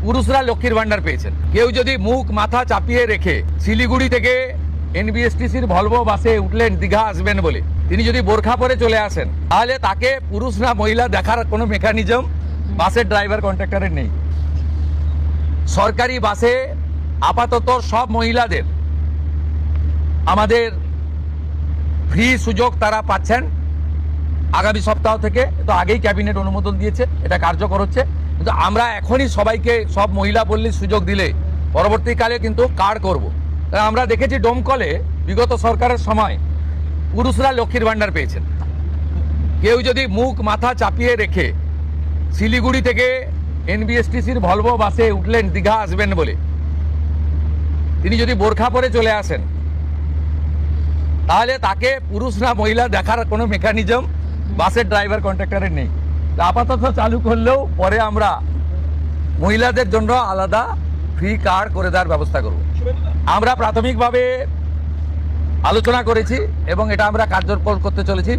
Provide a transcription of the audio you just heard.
পুরুষরা লক্ষ্মীর ভান্ডার পেয়েছেন। কেউ যদি মুখ মাথা চাপিয়ে রেখে শিলিগুড়ি থেকে এনবিএসটিসির ভলভো বাসে উঠলেন দীঘা আসবেন বলে, তিনি যদি বোরখা পরে চলে আসেন, তাহলে তাকে পুরুষ না মহিলা দেখার কোনো মেকানিজম বাসের ড্রাইভার কন্ট্রাক্টরের নেই। সরকারি বাসে আপাতত সব মহিলাদের আমাদের ফ্রি সুযোগ তারা পাচ্ছেন আগামী সপ্তাহ থেকে। তো আগেই ক্যাবিনেট অনুমোদন দিয়েছে, এটা কার্যকর হচ্ছে। কিন্তু আমরা এখনই সবাইকে সব মহিলা পল্লীর সুযোগ দিলে পরবর্তীকালে কিন্তু কার্ড করব। আমরা দেখেছি ডোমকলে বিগত সরকারের সময় পুরুষরা লক্ষ্মীর ভান্ডার পেয়েছেন। কেউ যদি মুখ মাথা চাপিয়ে রেখে শিলিগুড়ি থেকে এনবিএসটিসির ভলভো বাসে উঠলেন দীঘা আসবেন বলে, তিনি যদি বোরখা পরে চলে আসেন, তাহলে তাকে পুরুষ না মহিলা দেখার কোনো মেকানিজম বাসের ড্রাইভার কন্ট্রাক্টরের নেই। আপাতত চালু করলেও পরে আমরা মহিলাদের জন্য আলাদা ফ্রি কার্ড করে দেওয়ার ব্যবস্থা করব। আমরা প্রাথমিকভাবে আলোচনা করেছি এবং এটা আমরা কার্যকর করতে চলেছি।